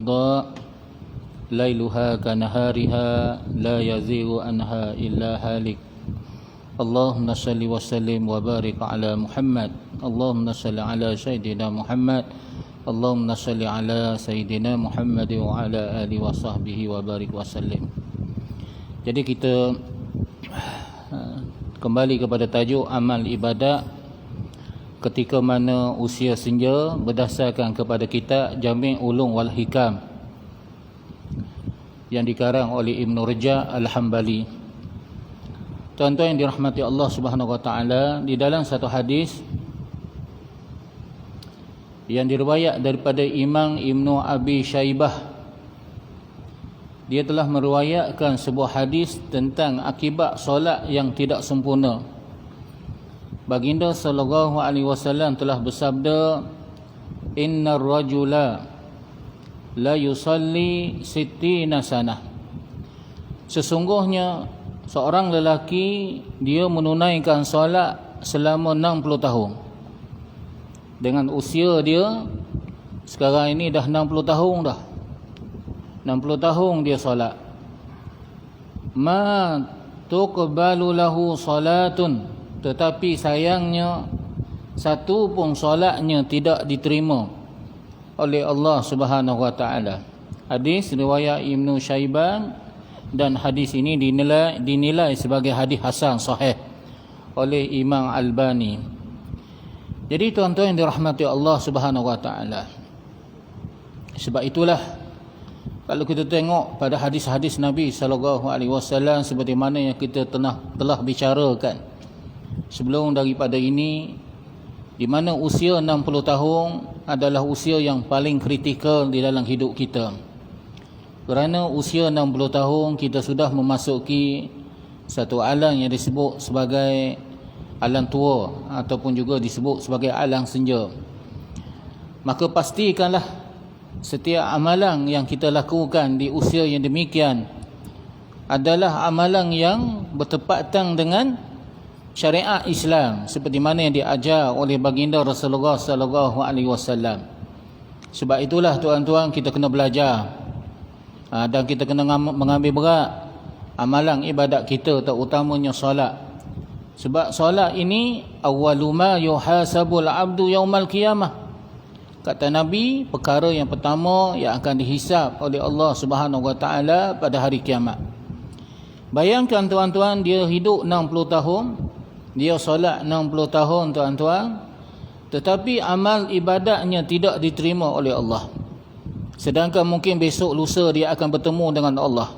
ضاء ليلها كنهارها لا يزيغ عنها إلا هالك اللهم صل وسلم وبارك على محمد اللهم صل على سيدنا محمد اللهم صل على سيدنا محمد وعلى آله وصحبه وبارك وسلم. Jadi kita kembali kepada tajuk amal ibadat ketika mana usia senja berdasarkan kepada kitab Jami' Ulum wal Hikam yang dikarang oleh Ibn Rajab Al-Hambali. Tuan-tuan yang dirahmati Allah Subhanahu wa taala, di dalam satu hadis yang diriwayat daripada Imam Ibnu Abi Syaibah, dia telah meriwayatkan sebuah hadis tentang akibat solat yang tidak sempurna. Baginda sallallahu alaihi wasallam telah bersabda, innar rajula la yusalli sittina sanah. Sesungguhnya seorang lelaki dia menunaikan solat selama 60 tahun. Dengan usia dia sekarang ini dah 60 tahun dah. 60 tahun dia solat. Ma tuqbalu lahu salatun, tetapi sayangnya satu pun solatnya tidak diterima oleh Allah Subhanahu wa taala. Hadis riwayat Ibnu Syaiban, dan hadis ini dinilai sebagai hadis hasan sahih oleh Imam Albani. Jadi tuan-tuan yang dirahmati Allah Subhanahu wa taala, sebab itulah kalau kita tengok pada hadis-hadis Nabi sallallahu alaihi wasallam seperti mana yang kita telah bicarakan sebelum daripada ini, di mana usia 60 tahun adalah usia yang paling kritikal di dalam hidup kita. Kerana usia 60 tahun kita sudah memasuki satu alam yang disebut sebagai alam tua ataupun juga disebut sebagai alam senja. Maka pastikanlah setiap amalan yang kita lakukan di usia yang demikian adalah amalan yang bertepatan dengan syariat Islam seperti mana yang diajar oleh baginda Rasulullah sallallahu alaihi wasallam. Sebab itulah tuan-tuan kita kena belajar dan kita kena mengambil berat amalan ibadat kita, terutamanya solat. Sebab solat ini awwalu ma yuhasabul abdu yaumal qiyamah. Kata Nabi, perkara yang pertama yang akan dihisap oleh Allah Subhanahu wa taala pada hari kiamat. Bayangkan tuan-tuan, dia hidup 60 tahun, dia solat 60 tahun tuan-tuan, tetapi amal ibadatnya tidak diterima oleh Allah. Sedangkan mungkin besok lusa dia akan bertemu dengan Allah.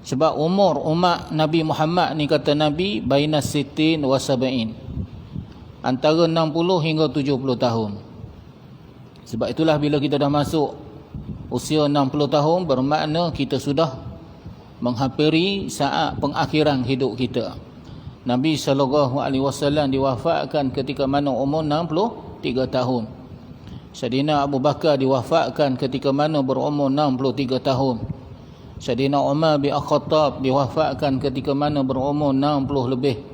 Sebab umur umat Nabi Muhammad ni, kata Nabi, bainas sittin wa sab'in, antara 60 hingga 70 tahun. Sebab itulah bila kita dah masuk usia 60 tahun, bermakna kita sudah menghampiri saat pengakhiran hidup kita. Nabi SAW diwafatkan ketika mana umur 63 tahun. Sayyidina Abu Bakar diwafatkan ketika mana berumur 63 tahun. Sayyidina Umar bin Khattab diwafatkan ketika mana berumur 60 lebih.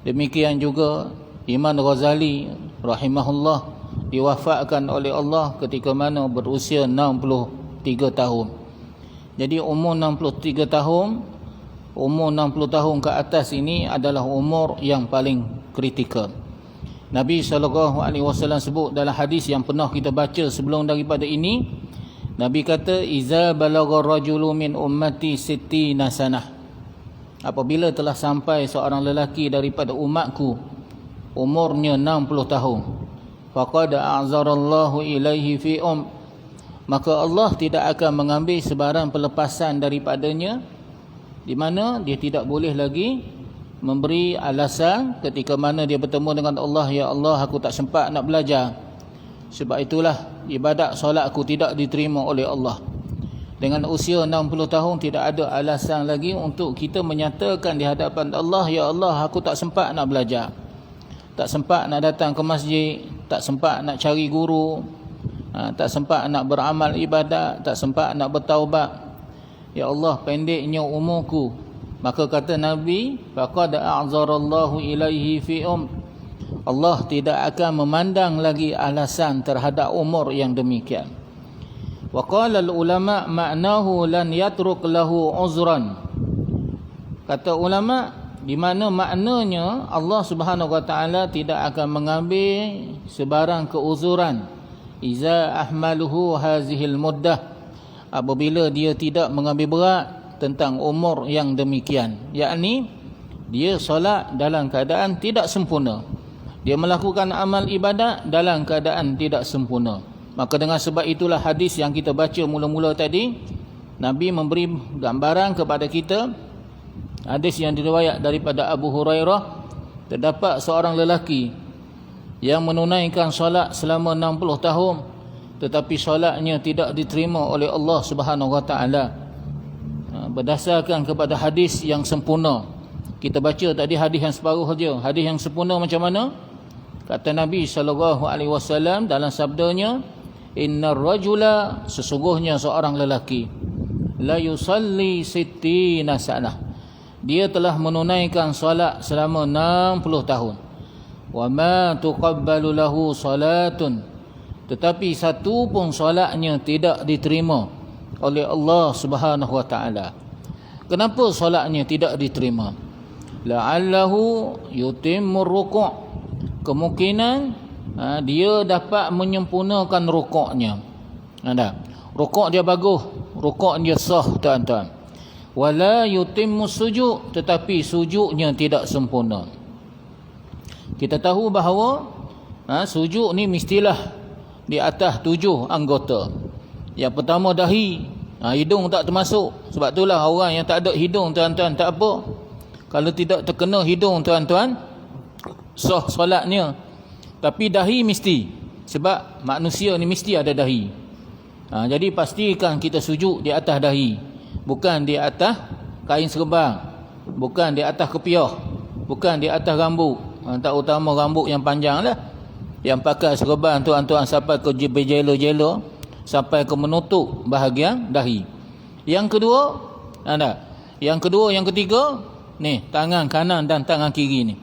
Demikian juga Imam Ghazali rahimahullah diwafatkan oleh Allah ketika mana berusia 63 tahun. Jadi umur 63 tahun, umur 60 tahun ke atas ini adalah umur yang paling kritikal. Nabi SAW sebut dalam hadis yang pernah kita baca sebelum daripada ini, Nabi kata, iza balagha rajulu min ummati sittina sanah, apabila telah sampai seorang lelaki daripada umatku umurnya 60 tahun, faqad a'zarallahu ilaihi fi maka Allah tidak akan mengambil sebarang pelepasan daripadanya, di mana dia tidak boleh lagi memberi alasan ketika mana dia bertemu dengan Allah, ya Allah aku tak sempat nak belajar, sebab itulah ibadat solat aku tidak diterima oleh Allah. Dengan usia 60 tahun tidak ada alasan lagi untuk kita menyatakan di hadapan Allah, ya Allah aku tak sempat nak belajar, tak sempat nak datang ke masjid, tak sempat nak cari guru, tak sempat nak beramal ibadat, tak sempat nak bertaubat, ya Allah pendeknya umurku. Maka kata Nabi, faqad a'zarallahu ilaihi fi Allah tidak akan memandang lagi alasan terhadap umur yang demikian. Wa qala al-ulama ma'nahu lan yatruk lahu uzran. Kata ulama, di mana maknanya Allah Subhanahu wa taala tidak akan mengambil sebarang keuzuran iza ahmaluhu hazihil muddah, apabila dia tidak mengambil berat tentang umur yang demikian, yakni dia solat dalam keadaan tidak sempurna, dia melakukan amal ibadat dalam keadaan tidak sempurna. Maka dengan sebab itulah hadis yang kita baca mula-mula tadi, Nabi memberi gambaran kepada kita, hadis yang diriwayat daripada Abu Hurairah, terdapat seorang lelaki yang menunaikan solat selama 60 tahun, tetapi solatnya tidak diterima oleh Allah Subhanahu wa taala. Berdasarkan kepada hadis yang sempurna. Kita baca tadi hadis yang separuh saja. Hadis yang sempurna macam mana? Kata Nabi SAW dalam sabdanya, innar rajula, sesungguhnya seorang lelaki, la yusalli sittina sanah, dia telah menunaikan solat selama 60 tahun. Wa ma tuqabbalu lahu salatun, tetapi satu pun solatnya tidak diterima oleh Allah Subhanahu wa taala. Kenapa solatnya tidak diterima? La'allahu yutimmu ruku', kemungkinan dia dapat menyempurnakan rukuknya. Rukuk dia bagus, rukuk dia sah tuan-tuan. Wala yutimmu sujud, tetapi sujudnya tidak sempurna. Kita tahu bahawa sujud ni mestilah di atas 7 anggota. Yang pertama dahi, hidung tak termasuk. Sebab itulah orang yang tak ada hidung tuan-tuan tak apa. Kalau tidak terkena hidung tuan-tuan, sah solatnya. Tapi dahi mesti, sebab manusia ni mesti ada dahi. Jadi pastikan kita sujud di atas dahi, bukan di atas kain serban, bukan di atas kepiah, bukan di atas rambut. Tak utama rambut yang panjang lah, yang pakai serban tuan-tuan sampai ke jelo-jelo, sampai ke menutup bahagian dahi. Yang kedua, yang ketiga ni, tangan kanan dan tangan kiri ni.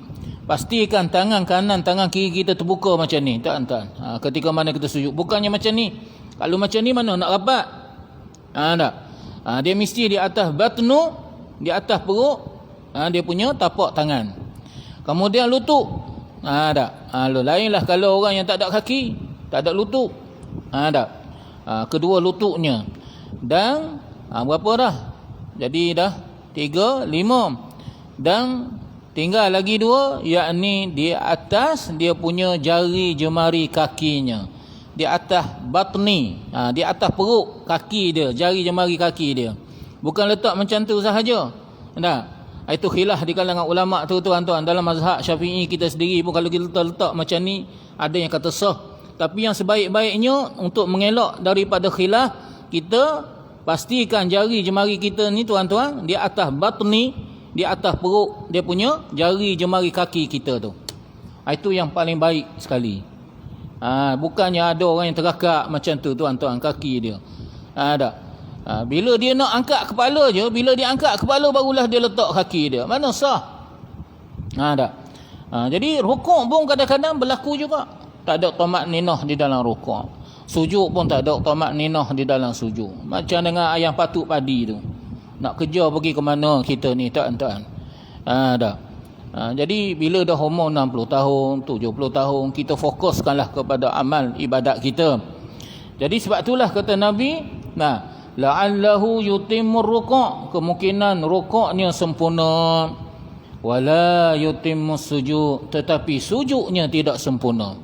Pastikan tangan kanan, tangan kiri kita terbuka macam ni, tuan-tuan. Ketika mana kita sujud, bukannya macam ni. Kalau macam ni mana nak rapat? Dia mesti di atas batnu, di atas perut, dia punya tapak tangan. Kemudian lutut. Lainlah kalau orang yang tak ada kaki, tak ada lutut. Kedua lututnya. Dan berapa dah? Jadi dah 3, 5. Dan tinggal lagi 2, yakni di atas dia punya jari jemari kakinya, di atas batni, di atas perut kaki dia, jari jemari kaki dia. Bukan letak macam tu sahaja. Itu khilaf di kalangan ulama tu tuan-tuan. Dalam mazhab Syafi'i kita sendiri pun kalau kita letak macam ni, ada yang kata sah. Tapi yang sebaik-baiknya untuk mengelak daripada khilaf, kita pastikan jari jemari kita ni tuan-tuan di atas batni, di atas perut dia punya jari jemari kaki kita tu. Itu yang paling baik sekali. Bukannya ada orang yang terakak macam tu tuan-tuan, kaki dia. Bila dia nak angkat kepala je, bila dia angkat kepala barulah dia letak kaki dia. Mana sah? Jadi rukuk pun kadang-kadang berlaku juga. Tak ada tamak-ninah di dalam rukuk. Sujud pun tak ada tamak-ninah di dalam sujud. Macam dengan ayam patuk padi tu. Nak kerja pergi ke mana kita ni tuan-tuan. Jadi bila dah umur 60 tahun, 70 tahun, kita fokuskanlah kepada amal ibadat kita. Jadi sebab itulah kata Nabi, la'allahu yutimmu ruku', kemungkinan rukuknya sempurna. Wala yutimmu sujud, tetapi sujudnya tidak sempurna.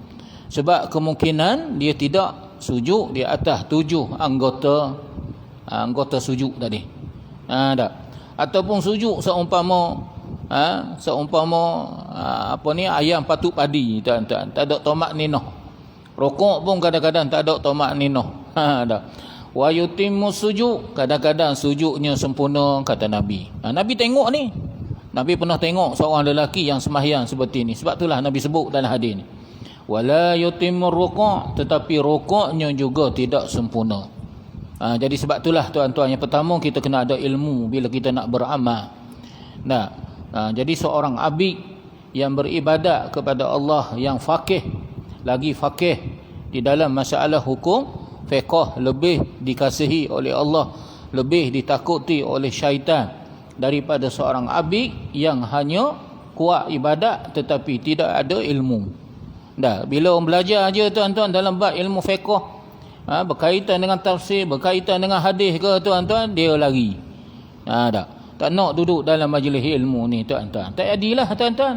Sebab kemungkinan dia tidak sujud di atas 7 anggota sujud tadi. Ataupun sujud seumpama ayam patuk padi tuan-tuan, tak ada tamak ninah. Rukuk pun kadang-kadang tak ada tamak ninah. Wa yutimmu sujud, kadang-kadang sujudnya sempurna kata Nabi. Nabi tengok ni. Nabi pernah tengok seorang lelaki yang sembahyang seperti ni. Sebab itulah Nabi sebut dalam hadis ni. Wala yutimmu ruku', tetapi rukuknya juga tidak sempurna. Jadi sebab itulah tuan-tuan, yang pertama kita kena ada ilmu bila kita nak beramal. Jadi seorang abid yang beribadat kepada Allah, yang faqih, lagi faqih di dalam masalah hukum fiqh lebih dikasihi oleh Allah, lebih ditakuti oleh syaitan daripada seorang abid yang hanya kuat ibadat tetapi tidak ada ilmu. Dah, bila orang belajar aja tuan-tuan dalam bab ilmu fiqh, berkaitan dengan tafsir, berkaitan dengan hadis ke tuan-tuan, dia lari. Dah, tak nak duduk dalam majlis ilmu ni tuan-tuan. Tak jadilah tuan-tuan.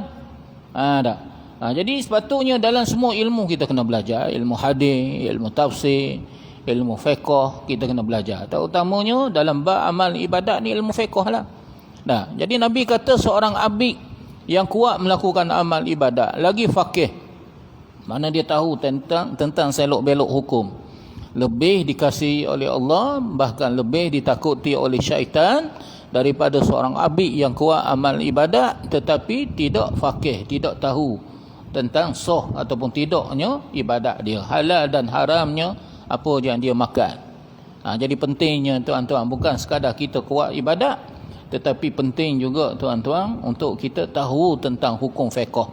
Dah. Jadi sepatutnya dalam semua ilmu kita kena belajar, ilmu hadis, ilmu tafsir, ilmu fiqh kita kena belajar. Terutamanya dalam bab amal ibadat ni ilmu fiqh lah. Dah, jadi Nabi kata seorang abid yang kuat melakukan amal ibadat, lagi faqih, mana dia tahu tentang selok-belok hukum, lebih dikasihi oleh Allah, bahkan lebih ditakuti oleh syaitan daripada seorang abid yang kuat amal ibadat tetapi tidak faqih, tidak tahu tentang sah ataupun tidaknya ibadat dia, halal dan haramnya apa yang dia makan. Jadi pentingnya tuan-tuan bukan sekadar kita kuat ibadat, tetapi penting juga tuan-tuan untuk kita tahu tentang hukum fiqh.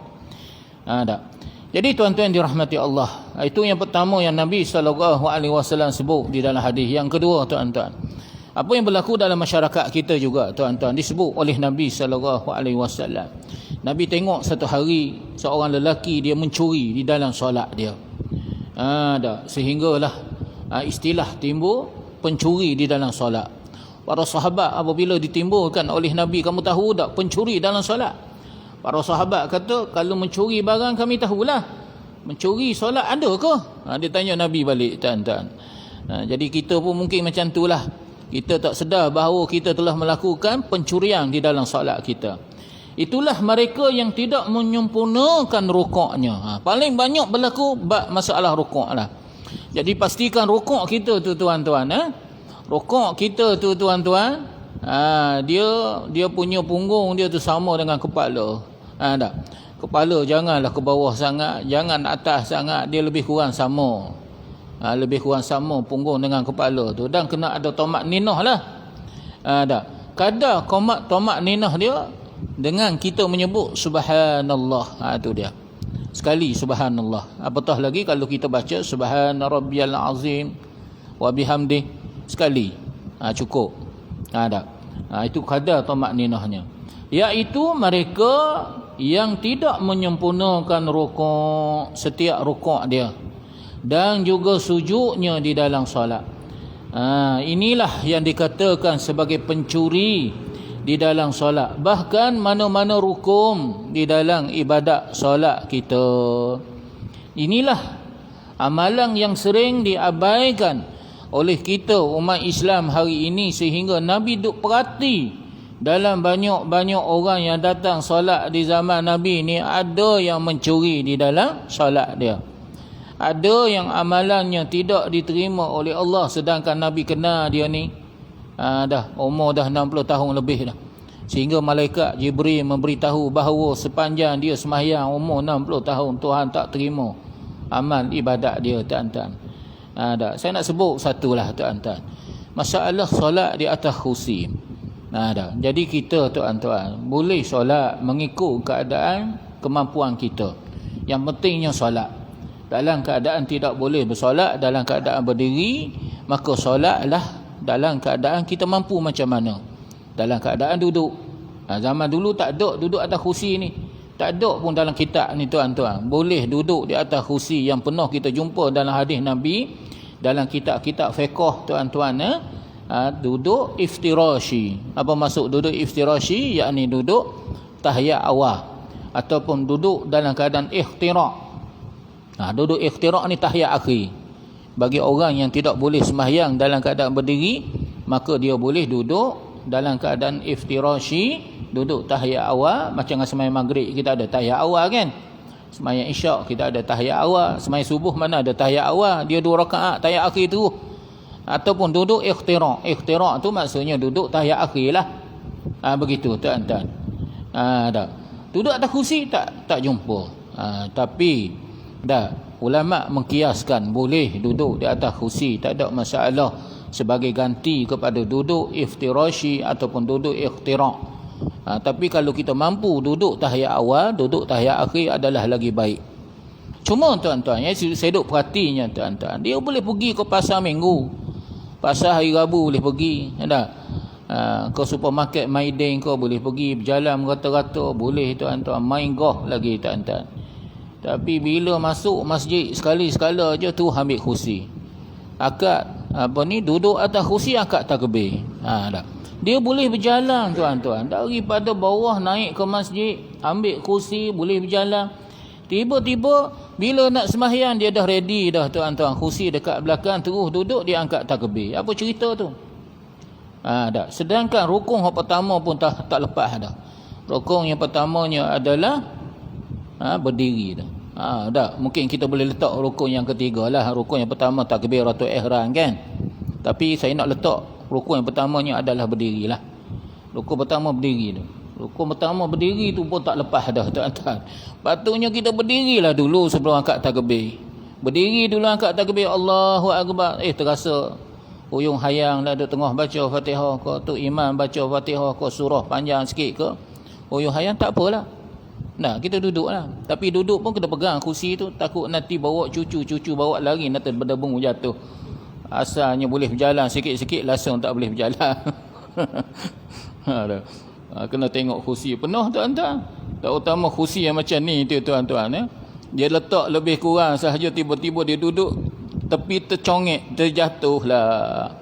Jadi tuan-tuan dirahmati Allah, itu yang pertama yang Nabi SAW sebut di dalam hadis. Yang kedua tuan-tuan, apa yang berlaku dalam masyarakat kita juga tuan-tuan disebut oleh Nabi SAW. Nabi tengok satu hari seorang lelaki dia mencuri di dalam solat dia. Sehinggalah istilah timbul pencuri di dalam solat. Para sahabat apabila ditimbulkan oleh Nabi, kamu tahu tak pencuri dalam solat? Para sahabat kata, kalau mencuri barang kami tahulah, mencuri solat ada ke? Dia tanya Nabi balik tuan-tuan. Jadi kita pun mungkin macam itulah. Kita tak sedar bahawa kita telah melakukan pencurian di dalam solat kita. Itulah mereka yang tidak menyempurnakan rukuknya. Paling banyak berlaku masalah rukuk lah. Jadi pastikan rukuk kita tu tuan-tuan, rukuk kita tu tuan-tuan, dia punya punggung dia tu sama dengan kepala. Tak? Kepala janganlah ke bawah sangat, jangan atas sangat, dia lebih kurang sama. Lebih kurang sama punggung dengan kepala tu, dan kena ada tomak ninah lah. Tak? Kadar tomak ninah dia dengan kita menyebut subhanallah. Itu dia. Sekali subhanallah. Apatah lagi kalau kita baca subhana rabbiyal azim wa bihamdih sekali. Cukup. Tak? Itu kadar tomak ninahnya. Iaitu mereka yang tidak menyempurnakan rukuk, setiap rukuk dia, dan juga sujudnya di dalam solat. Inilah yang dikatakan sebagai pencuri di dalam solat. Bahkan mana-mana rukun di dalam ibadat solat kita. Inilah amalan yang sering diabaikan oleh kita umat Islam hari ini, sehingga Nabi duk perhati dalam banyak-banyak orang yang datang solat di zaman Nabi ni, ada yang mencuri di dalam solat dia. Ada yang amalannya tidak diterima oleh Allah, sedangkan Nabi kenal dia ni dah umur dah 60 tahun lebih dah. Sehingga malaikat Jibril memberitahu bahawa sepanjang dia sembahyang umur 60 tahun, Tuhan tak terima amal ibadat dia tuan-tuan. Saya nak sebut satulah tuan-tuan, masalah solat di atas kursi. Jadi kita tuan-tuan boleh solat mengikut keadaan kemampuan kita. Yang pentingnya solat. Dalam keadaan tidak boleh bersolat dalam keadaan berdiri, maka solatlah dalam keadaan kita mampu macam mana. Dalam keadaan duduk. Zaman dulu tak ada duduk atas kursi ni. Tak ada pun dalam kitab ni tuan-tuan. Boleh duduk di atas kursi yang penuh kita jumpa dalam hadis Nabi, dalam kitab-kitab fiqh tuan-tuan. Duduk iftirashi. Apa maksud duduk iftirashi? Yakni duduk tahiyat awal, ataupun duduk dalam keadaan ikhtirak. Duduk ikhtirak ni tahiyat akhir. Bagi orang yang tidak boleh sembahyang dalam keadaan berdiri, maka dia boleh duduk dalam keadaan iftirashi, duduk tahiyat awal. Macam sembahyang maghrib kita ada tahiyat awal kan, sembahyang isyak kita ada tahiyat awal, sembahyang subuh mana ada tahiyat awal, dia 2 rakaat tahiyat akhir tu. Ataupun duduk ikhtirak. Ikhtirak tu maksudnya duduk tahiyat akhir lah. Begitu tuan-tuan. Duduk atas kursi tak jumpa. Tapi ulama mengkiaskan boleh duduk di atas kursi, tak ada masalah, sebagai ganti kepada duduk iftirashi ataupun duduk ikhtirak. Tapi kalau kita mampu duduk tahiyat awal, duduk tahiyat akhir adalah lagi baik. Cuma tuan-tuan, saya duk perhatinya tuan-tuan, dia boleh pergi ke pasar minggu, pasar hari Rabu boleh pergi, ada. Ke supermarket Maidin kau boleh pergi berjalan rata-rata, boleh tuan-tuan, main golf lagi tuan-tuan. Tapi bila masuk masjid sekali-sekala je tu ambil kursi. Akad duduk atas kursi, akad takbir. Dah. Dia boleh berjalan tuan-tuan, daripada bawah naik ke masjid, ambil kursi, boleh berjalan. Tiba-tiba bila nak sembahyang dia dah ready dah tuan-tuan, kursi dekat belakang, terus duduk, dia angkat takbir. Apa cerita tu? Dah. Sedangkan rukun yang pertama pun tak lepas dah. Rukun yang pertamanya adalah berdiri dah. Dah. Mungkin kita boleh letak rukun yang ketiga lah. Rukun yang pertama takbiratul ihram kan. Tapi saya nak letak rukun yang pertamanya adalah berdiri lah. Rukun pertama berdiri tu. Rukun pertama berdiri tu pun tak lepas dah tuan-tuan. Patutnya kita berdirilah dulu sebelum angkat takbir. Berdiri dulu angkat takbir, Allahu Akbar. Terasa uyung hayang lah duk tengah baca Fatihah ke, tu imam baca Fatihah ke, surah panjang sikit ke, uyung hayang tak apalah. Nah, kita duduklah. Tapi duduk pun kita pegang kursi tu, takut nanti bawa cucu bawa lari nanti berdebung jatuh. Asalnya boleh berjalan sikit-sikit, langsung tak boleh berjalan. Kena tengok kursi penuh tuan-tuan. Tak utama kursi yang macam ni tu tuan-tuan. Dia letak lebih kurang sahaja, tiba-tiba dia duduk tepi tercongek, terjatuh lah.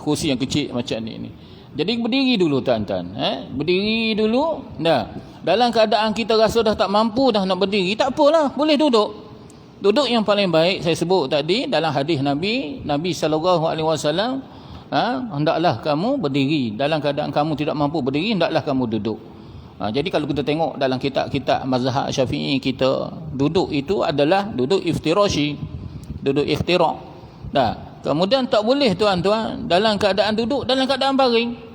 Kursi yang kecil macam ni. Jadi berdiri dulu tuan-tuan. Berdiri dulu. Dalam keadaan kita rasa dah tak mampu dah nak berdiri, tak apalah, boleh duduk. Duduk yang paling baik saya sebut tadi dalam hadis Nabi SAW, hendaklah kamu berdiri. Dalam keadaan kamu tidak mampu berdiri, hendaklah kamu duduk. Jadi kalau kita tengok dalam kitab-kitab mazhab Syafi'i, kita duduk itu adalah duduk iftirashi, duduk iftirak. Kemudian tak boleh tuan-tuan dalam keadaan duduk, dalam keadaan baring.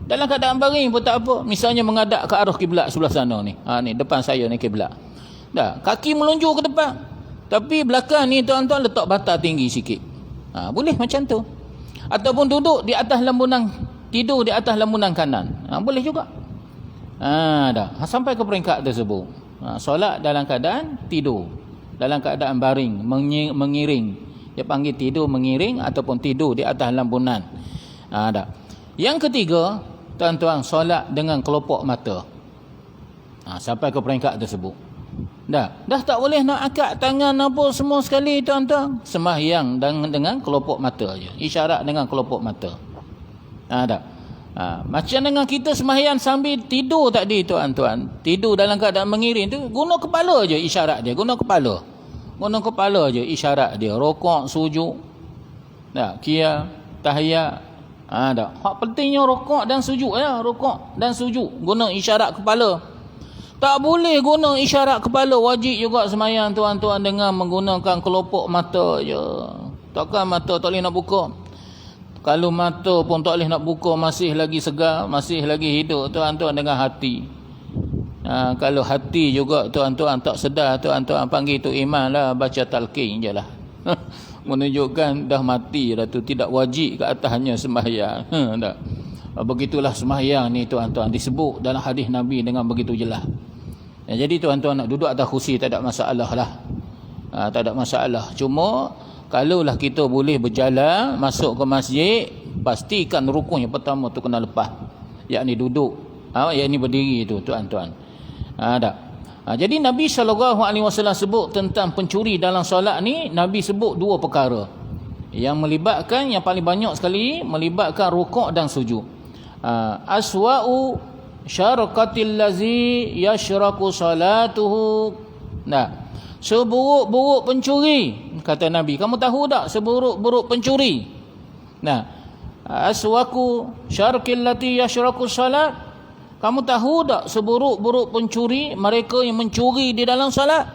Dalam keadaan baring pun tak apa. Misalnya menghadap ke arah kiblat sebelah sana ni. Ni depan saya ni kiblat. Kaki melunjuk ke depan. Tapi belakang ni tuan-tuan letak batal tinggi sikit. Boleh macam tu. Ataupun duduk di atas lembunan, tidur di atas lembunan kanan. Boleh juga. Sampai ke peringkat tersebut. Solat dalam keadaan tidur, dalam keadaan baring, mengiring. Dia panggil tidur mengiring ataupun tidur di atas lembunan. Yang ketiga, tuan-tuan, solat dengan kelopak mata. Sampai ke peringkat tersebut. Dah tak boleh nak akad tangan apa semua sekali tuan-tuan. Sembahyang dengan kelopak mata je. Isyarat dengan kelopak mata. Macam dengan kita sembahyang sambil tidur tadi tuan-tuan. Tidur dalam keadaan mengiring tu, guna kepala je isyarat dia. Guna kepala je isyarat dia. Rokok, sujud. Qiyam, tahiyat. Hak pentingnya rokok dan sujud ya. Rokok dan sujud guna isyarat kepala. Tak boleh guna isyarat kepala. Wajib juga sembahyang tuan-tuan dengan menggunakan kelopak mata je. Takkan mata tak boleh nak buka. Kalau mata pun tak boleh nak buka, masih lagi segar, masih lagi hidup tuan-tuan dengan hati. Kalau hati juga tuan-tuan tak sedar, tuan-tuan panggil tu iman lah, baca talqin je lah. Menunjukkan dah mati dah tu, tidak wajib ke atasnya sembahyang. Begitulah sembahyang ni tuan-tuan disebut dalam hadis Nabi dengan begitu jelas. Jadi tuan-tuan nak duduk atas kursi tak ada masalah lah. Tak ada masalah. Cuma kalaulah kita boleh berjalan masuk ke masjid, pastikan rukun yang pertama tu kena lepas, yakni duduk, yakni berdiri tu tuan-tuan. Jadi Nabi SAW sebut tentang pencuri dalam solat ni, Nabi sebut dua perkara yang melibatkan, yang paling banyak sekali melibatkan rukuk dan sujud. Aswa'u syarqatil lazi yashraku salatuhu. Seburuk-buruk pencuri, kata Nabi. Kamu tahu tak seburuk-buruk pencuri? Aswaku syarqil lati yashraku salat. Kamu tahu tak seburuk-buruk pencuri, mereka yang mencuri di dalam salat?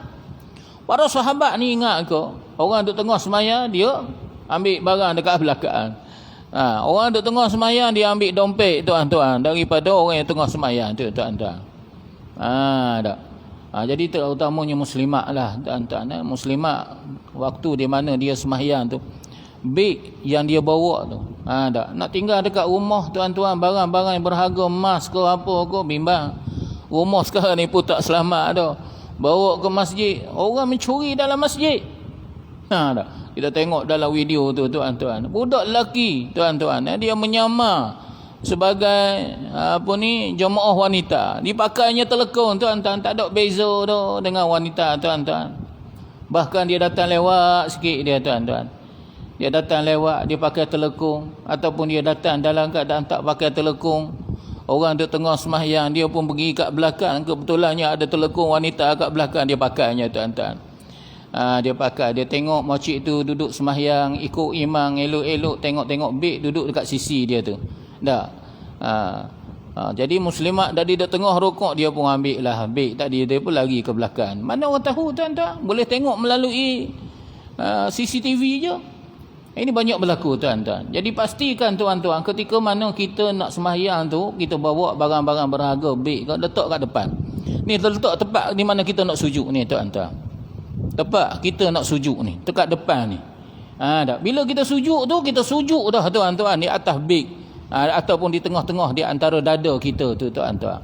Para sahabat ni ingat ke? Orang duduk tengah sembahyang, dia ambil barang dekat belakang. Orang duduk tengah sembahyang, dia ambil dompet tuan-tuan daripada orang yang tengah sembahyang tu tuan-tuan. Jadi terutamanya muslimat lah tuan-tuan. Muslimat waktu di mana dia sembahyang tu, beg yang dia bawa tu, nak tinggal dekat rumah tuan-tuan, barang-barang yang berharga, emas ke apa ke, bimbang. Rumah sekarang ni pun tak selamat dah. bawa ke masjid, orang mencuri dalam masjid. Dah. Kita tengok dalam video tu tuan-tuan, budak lelaki tuan-tuan, dia menyamar sebagai jemaah wanita, dipakainya telekung tuan-tuan, tak ada beza tu dengan wanita tuan-tuan. Bahkan dia datang lewat sikit dia tuan-tuan, dia datang lewat dia pakai telekung, ataupun dia datang dalam keadaan tak pakai telekung, orang duduk tengah sembahyang, dia pun pergi kat belakang, kebetulannya ada telekung wanita kat belakang, dia pakainya tuan-tuan. Dia pakai, dia tengok makcik tu duduk sembahyang ikut imam, elok-elok, tengok-tengok beg duduk dekat sisi dia tu. Dah. Jadi muslimat tadi duduk tengah rokok, dia pun ambil lah beg tadi, dia pun lari ke belakang. Mana orang tahu tuan-tuan? Boleh tengok melalui CCTV je. Ini banyak berlaku tuan-tuan. Jadi pastikan tuan-tuan, ketika mana kita nak sembahyang tu, kita bawa barang-barang berharga, beg letak kat depan. Ni letak tepat di mana kita nak sujud ni tuan-tuan. Tepat kita nak sujud ni, dekat depan ni. Dah. Bila kita sujud tu, kita sujud dah tuan-tuan, di atas beg, ataupun di tengah-tengah di antara dada kita tu tuan-tuan.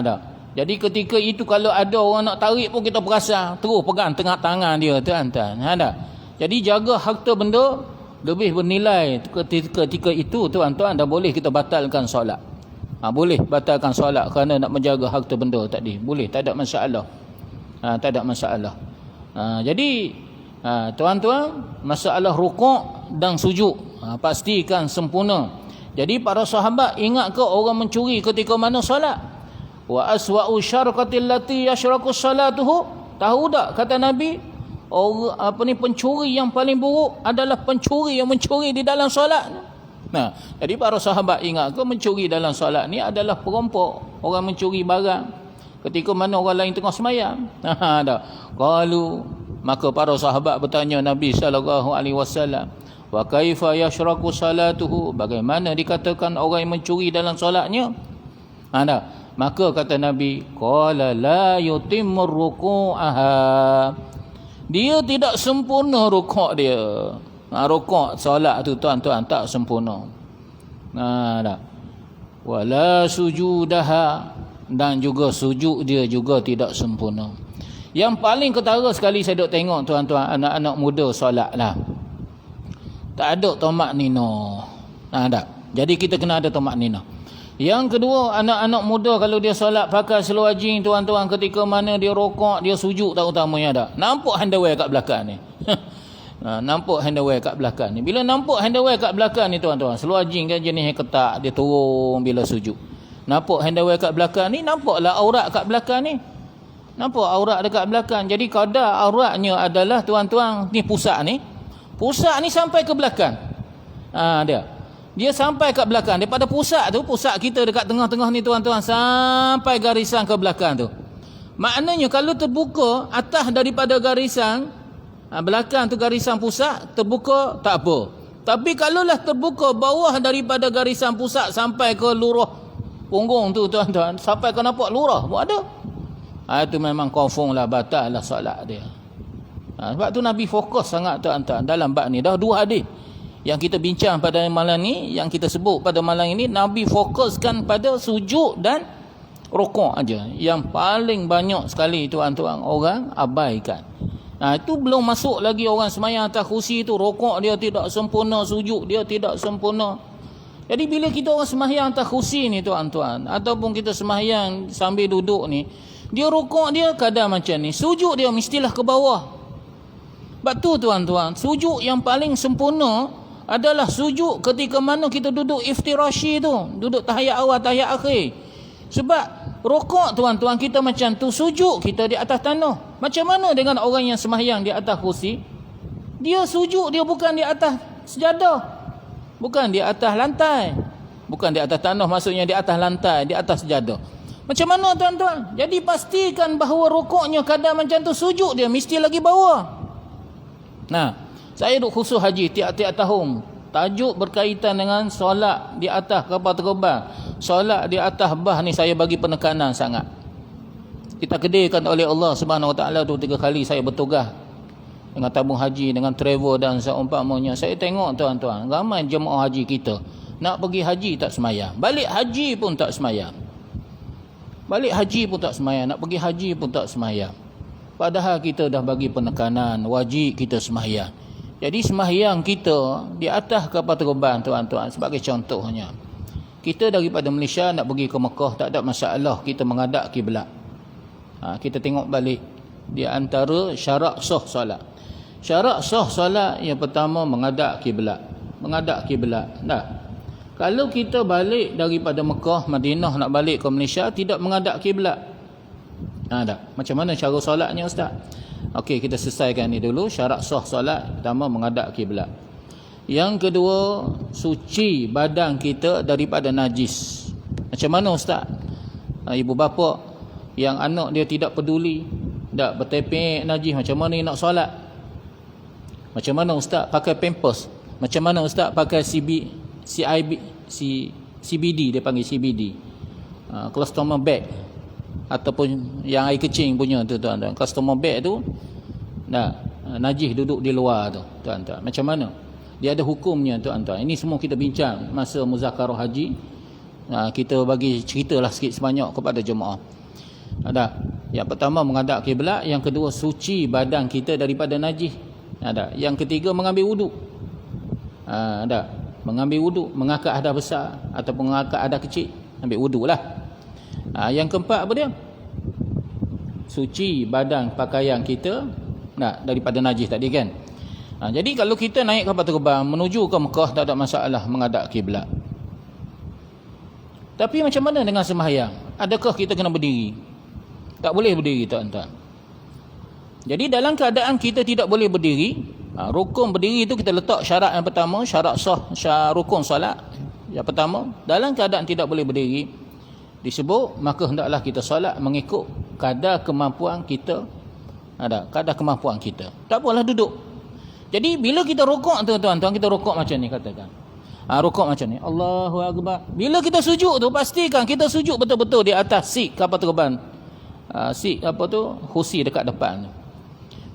Dah. Jadi ketika itu kalau ada orang nak tarik pun kita perasan, terus pegang tengah tangan dia tuan-tuan. Dah. Jadi jaga harta benda lebih bernilai ketika itu tuan-tuan, dah boleh kita batalkan solat. Boleh batalkan solat kerana nak menjaga harta benda tadi. Boleh, tak ada masalah. Tak ada masalah. Jadi tuan-tuan, masalah rukuk dan sujud pastikan sempurna. Jadi para sahabat ingat ke orang mencuri ketika mana solat? Wa aswa'u syarqatil lati yashraku salatuhu. Tahu tak kata Nabi, orang pencuri yang paling buruk adalah pencuri yang mencuri di dalam solat. Jadi para sahabat ingat ke mencuri dalam solat ni adalah perampok, orang mencuri barang ketika mana orang lain tengah sembahyang. Qalu, maka para sahabat bertanya Nabi sallallahu alaihi wasallam, wa kaifa yashraku salatuhu, bagaimana dikatakan orang yang mencuri dalam solatnya? Maka kata Nabi, qala la yutimmu ruku'aha, dia tidak sempurna rukuk dia. Rukuk solat tu tuan-tuan tak sempurna. Wala sujudaha, dan juga sujud dia juga tidak sempurna. Yang paling ketara sekali saya duk tengok tuan-tuan, anak-anak muda solat lah, tak ada tamak nina. Jadi kita kena ada tamak nina. Yang kedua, anak-anak muda kalau dia solat pakai seluar jeans tuan-tuan, ketika mana dia rokok, dia sujud tak utamanya dah. Nampak underwear kat belakang ni. Nampak underwear kat belakang ni. Bila nampak underwear kat belakang ni tuan-tuan, seluar jeans kan jenis yang ketat, dia turun bila sujud. Nampak underwear kat belakang ni, nampaklah aurat kat belakang ni. Nampak aurat dekat belakang. Jadi kadar auratnya adalah tuan-tuan, ni pusat ni. Pusat ni sampai ke belakang. Dia sampai kat belakang. Daripada pusat tu, pusat kita dekat tengah-tengah ni tuan-tuan, sampai garisan ke belakang tu. Maknanya kalau terbuka atas daripada garisan, belakang tu garisan pusat, terbuka tak apa. Tapi kalaulah terbuka bawah daripada garisan pusat sampai ke lurah punggung tu tuan-tuan, sampai kau nampak lurah pun ada. Itu memang confirm lah, batal lah solat dia. Sebab tu Nabi fokus sangat tuan-tuan dalam bab ni. Dah dua hadis yang kita bincang pada malam ni, yang kita sebut pada malam ini, Nabi fokuskan pada sujud dan rukuk aja. Yang paling banyak sekali tuan-tuan orang abaikan. Itu belum masuk lagi orang sembahyang atas kursi tu, rukuk dia tidak sempurna, sujud dia tidak sempurna. Jadi bila kita orang sembahyang atas kursi ni tuan-tuan, ataupun kita sembahyang sambil duduk ni, dia rukuk dia kadang macam ni, sujud dia mestilah ke bawah. Sebab tu tuan-tuan, sujud yang paling sempurna adalah sujud ketika mana kita duduk iftirashi tu, duduk tahiyat awal, tahiyat akhir. Sebab rukuk tuan-tuan kita macam tu, sujud kita di atas tanah. Macam mana dengan orang yang sembahyang di atas kursi? Dia sujud dia bukan di atas sejadah, bukan di atas lantai, bukan di atas tanah, maksudnya di atas lantai, di atas sejadah. Macam mana tuan-tuan? Jadi pastikan bahawa rukuknya kadang macam tu, sujud dia mesti lagi bawah. Saya duk khusus haji tiap-tiap tahun, tajuk berkaitan dengan solat di atas kapal terbang, solat di atas bah ni saya bagi penekanan sangat. Ditakdirkan oleh Allah Subhanahu Wa Taala 2-3 kali saya bertugas dengan tabung haji, dengan travel dan seumpamanya. Saya tengok tuan-tuan, ramai jemaah haji kita nak pergi haji tak semayang, balik haji pun tak semayang. Balik haji pun tak sembahyang, nak pergi haji pun tak sembahyang. Padahal kita dah bagi penekanan wajib kita sembahyang. Jadi sembahyang kita di atas kapal terbang tuan-tuan, sebagai contohnya. Kita daripada Malaysia nak pergi ke Mekah, tak ada masalah kita menghadap kiblat. Kita tengok balik di antara syarat sah solat. Syarat sah solat yang pertama menghadap kiblat. Menghadap kiblat. Dah. Kalau kita balik daripada Mekah, Madinah nak balik ke Malaysia tidak menghadap kiblat. Tak. Macam mana cara solatnya ustaz? Okey, kita selesaikan ni dulu. Syarat sah solat pertama menghadap kiblat. Yang kedua, suci badan kita daripada najis. Macam mana ustaz? Ibu bapa yang anak dia tidak peduli, tak bertepek najis, macam mana dia nak solat? Macam mana ustaz pakai pampers? Macam mana ustaz pakai CBD, dia panggil CBD, colostomy bag, ataupun yang air kecing punya tu tuan-tuan. Colostomy bag tu najis duduk di luar tu tuan-tuan. Macam mana? Dia ada hukumnya tuan-tuan. Ini semua kita bincang masa muzakarah haji. Kita bagi ceritalah sikit sebanyak kepada jemaah. Ada. Yang pertama menghadap kiblat, yang kedua suci badan kita daripada najis. Ada. Yang ketiga mengambil wuduk. Ada. Mengambil wuduk, mengangkat hadas besar ataupun mengangkat hadas kecil, ambil wuduklah. Yang keempat apa dia? Suci badan pakaian kita daripada najis tadi kan. Jadi kalau kita naik kapal terbang menuju ke Mekah tak ada masalah menghadap kiblat. Tapi macam mana dengan sembahyang? Adakah kita kena berdiri? Tak boleh berdiri tuan-tuan. Jadi dalam keadaan kita tidak boleh berdiri, rukun berdiri itu kita letak syarat yang pertama, syarat sah rukun solat. Yang pertama, dalam keadaan tidak boleh berdiri disebut, maka hendaklah kita solat mengikut kadar kemampuan kita. Kadar kemampuan kita. Tak apalah duduk. Jadi bila kita rukuk tuan-tuan, kita rukuk macam ni katakan. Rukuk macam ni. Allahu Akbar. Bila kita sujud tu pastikan kita sujud betul-betul di atas seat kapal terbang. Seat kursi dekat depan.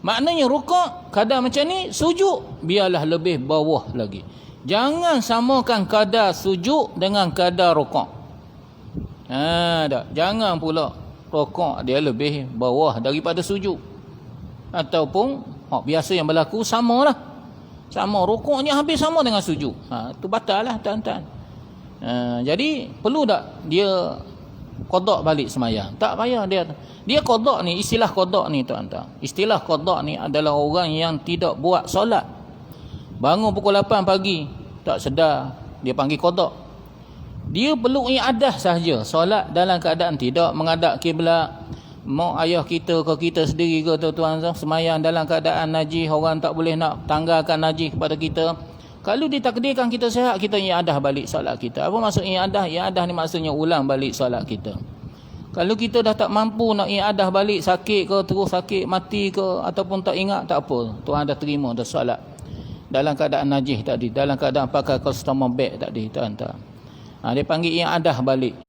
Maknanya rukuk kadar macam ni, sujud biarlah lebih bawah lagi. Jangan samakan kadar sujud dengan kadar rukuk. Jangan pula rukuk dia lebih bawah daripada sujud. Ataupun biasa yang berlaku samalah. Sama rukuknya hampir sama dengan sujud. Itu batal lah tuan-tuan. Jadi perlu tak dia qada balik sembahyang? Tak payah dia qada ni, istilah qada ni tuan-tuan. Istilah qada ni adalah orang yang tidak buat solat. Bangun pukul 8 pagi tak sedar, dia panggil qada. Dia perlu iadah sahaja, solat dalam keadaan tidak menghadap kiblat. Mak ayah kita ke kita sendiri ke tuan-tuan, sembahyang dalam keadaan najis, orang tak boleh nak tanggalkan najis kepada kita. Kalau ditakdirkan kita sihat, kita iadah balik solat kita. Apa maksud iadah? Iadah ni maksudnya ulang balik solat kita. Kalau kita dah tak mampu nak iadah balik, sakit ke, terus sakit, mati ke, ataupun tak ingat, tak apa. Tuhan dah terima dah solat. Dalam keadaan najis tadi, dalam keadaan pakai colostomy bag tadi tuan-tuan. Dia panggil iadah balik.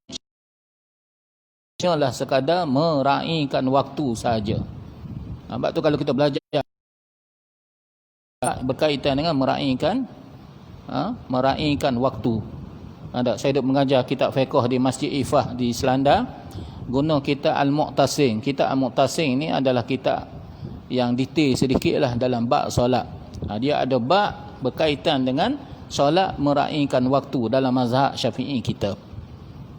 Lah sekadar meraihkan waktu saja. Sebab tu kalau kita belajar berkaitan dengan meraihkan waktu. Saya duk mengajar kitab fiqh di Masjid Ifah di Selanda, guna kitab Al-Mu'tasim. Kitab Al-Mu'tasim ni adalah kitab yang detail sedikit lah dalam bab solat. Dia ada bab berkaitan dengan solat meraihkan waktu dalam mazhab Syafi'i kita.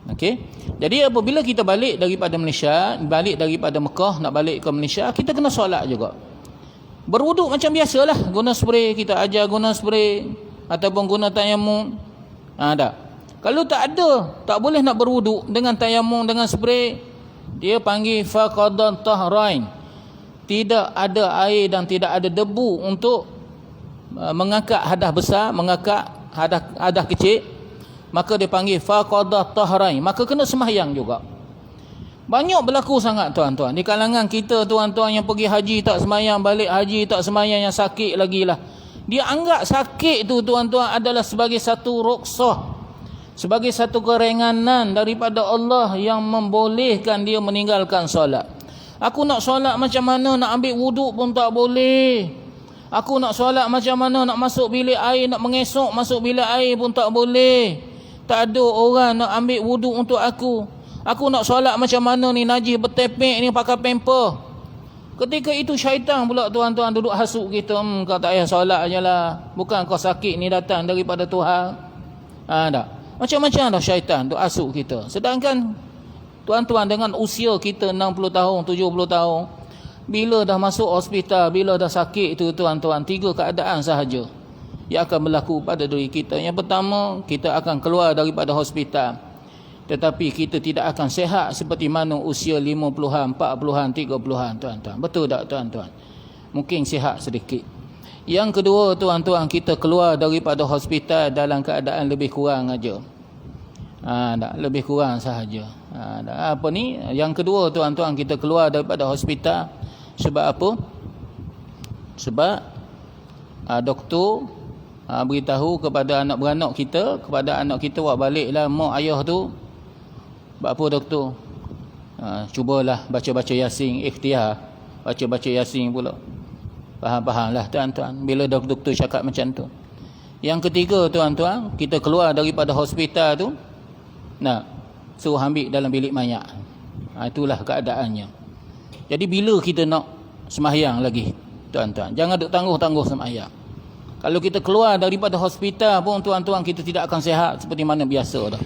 Okey. Jadi apabila kita balik daripada Malaysia, balik daripada Mekah nak balik ke Malaysia, kita kena solat juga. Berwuduk macam biasalah, guna spray, kita ajar guna spray ataupun guna tayamum. Kalau tak ada, tak boleh nak berwuduk dengan tayamum dengan spray, dia panggil faqadan tahrain. Tidak ada air dan tidak ada debu untuk mengangkat hadas besar, mengangkat hadas kecil. Maka dia panggil faqadah tahrain, maka kena sembahyang juga. Banyak berlaku sangat tuan-tuan di kalangan kita tuan-tuan yang pergi haji tak sembahyang, balik haji tak sembahyang, yang sakit lagi lah. Dia anggap sakit tu tuan-tuan adalah sebagai satu rukhsah, sebagai satu keringanan daripada Allah yang membolehkan dia meninggalkan solat. Aku nak solat macam mana, nak ambil wuduk pun tak boleh. Aku nak solat macam mana, nak masuk bilik air, nak mengesok masuk bilik air pun tak boleh. Tak ada orang nak ambil wuduk untuk aku. Aku nak solat macam mana ni, najis bertepek ni, pakai pamper. Ketika itu syaitan pula tuan-tuan duduk hasut kita. Kau tak payah solat je lah. Bukan kau sakit ni datang daripada Tuhan. Tak. Macam-macam dah syaitan duduk hasut kita. Sedangkan tuan-tuan dengan usia kita 60 tahun, 70 tahun. Bila dah masuk hospital, bila dah sakit itu tuan-tuan, 3 keadaan sahaja yang akan berlaku pada diri kita. Yang pertama, kita akan keluar daripada hospital. Tetapi kita tidak akan sihat seperti mana usia 50-an, 40-an, 30-an tuan-tuan. Betul tak tuan-tuan? Mungkin sihat sedikit. Yang kedua tuan-tuan, kita keluar daripada hospital dalam keadaan lebih kurang aja. Lebih kurang sahaja. Apa ni? Yang kedua tuan-tuan, kita keluar daripada hospital sebab apa? Sebab doktor beritahu kepada anak beranak kita, kepada anak kita, buat baliklah mak ayah tu. Buat apa doktor? Cubalah baca-baca Yasin, ikhtiar baca-baca Yasin pula. Faham-fahamlah tuan-tuan bila doktor cakap macam tu. Yang ketiga tuan-tuan, kita keluar daripada hospital tu, suruh ambil dalam bilik mayat. Itulah keadaannya. Jadi bila kita nak sembahyang lagi tuan-tuan, jangan duk tangguh-tangguh sembahyang. Kalau kita keluar daripada hospital pun tuan-tuan, kita tidak akan sihat seperti mana biasa dah.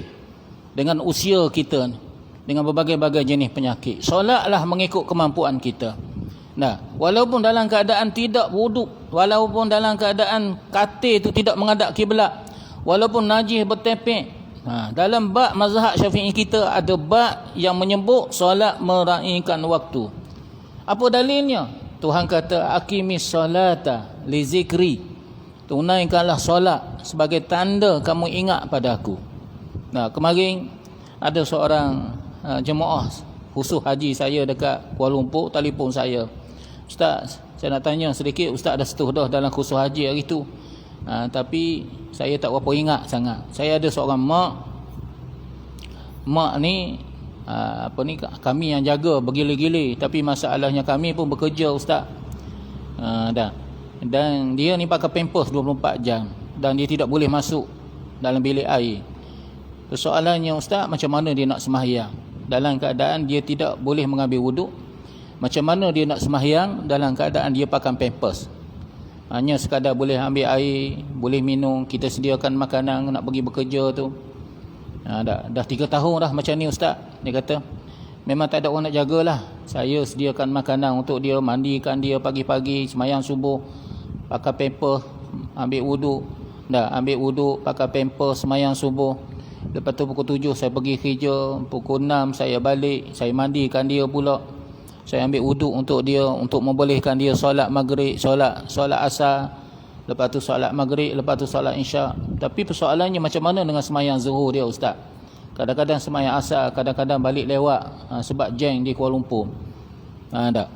Dengan usia kita, dengan berbagai-bagai jenis penyakit. Solatlah mengikut kemampuan kita. Walaupun dalam keadaan tidak wuduk, walaupun dalam keadaan katil itu tidak menghadap kiblat, walaupun najis bertepek. Dalam bab mazhab Syafi'i kita ada bab yang menyebut solat meraihkan waktu. Apa dalilnya? Tuhan kata aqimis solata li zikri. Tunaikanlah solat sebagai tanda kamu ingat pada aku. Kemarin ada seorang jemaah khusus haji saya dekat Kuala Lumpur telefon saya. Ustaz, saya nak tanya sedikit, Ustaz dah setuh dah dalam khusus haji hari tu. Tapi saya tak berapa ingat sangat. Saya ada seorang mak ni kami yang jaga bergila-gila, tapi masalahnya kami pun bekerja Ustaz. Dan dia ni pakai pampers 24 jam dan dia tidak boleh masuk dalam bilik air. Persoalannya Ustaz, macam mana dia nak sembahyang dalam keadaan dia tidak boleh mengambil wuduk? Macam mana dia nak sembahyang dalam keadaan dia pakai pampers? Hanya sekadar boleh ambil air, boleh minum, kita sediakan makanan nak pergi bekerja tu. Dah 3 tahun dah macam ni Ustaz. Dia kata memang tak ada orang nak jagalah. Saya sediakan makanan untuk dia, mandikan dia pagi-pagi, sembahyang subuh, pakai pampers, ambil wuduk. Ambil wuduk, pakai pampers, sembahyang subuh. Lepas tu pukul 7 saya pergi kerja, pukul 6 saya balik, saya mandikan dia pula. Saya ambil wuduk untuk dia, untuk membolehkan dia solat maghrib, solat asar, lepas tu solat maghrib, lepas tu solat isyak. Tapi persoalannya macam mana dengan sembahyang zuhur dia Ustaz? Kadang-kadang sembahyang asar, kadang-kadang balik lewat sebab jeng di Kuala Lumpur. Dah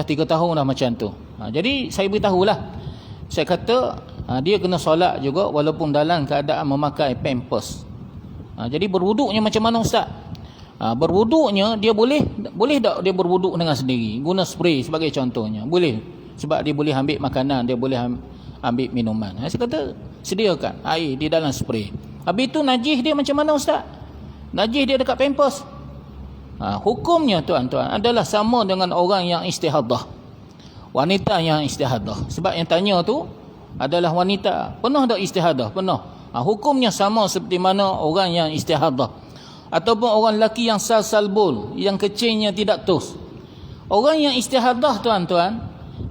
3 tahun dah macam tu. Jadi saya beritahulah. Saya kata dia kena solat juga walaupun dalam keadaan memakai pampers. Jadi berwuduknya macam mana Ustaz? Berwuduknya dia boleh tak dia berwuduk dengan sendiri, guna spray sebagai contohnya? Boleh, sebab dia boleh ambil makanan, dia boleh ambil minuman. Saya kata sediakan air di dalam spray. Habis itu najis dia macam mana Ustaz? Najis dia dekat pampers. Hukumnya tuan-tuan adalah sama dengan orang yang istihadah, wanita yang istihadah. Sebab yang tanya tu adalah wanita. Pernah tak istihadah? Pernah. Hukumnya sama seperti mana orang yang istihadah. Ataupun orang lelaki yang salbul, yang kecilnya tidak tus. Orang yang istihadah tuan-tuan,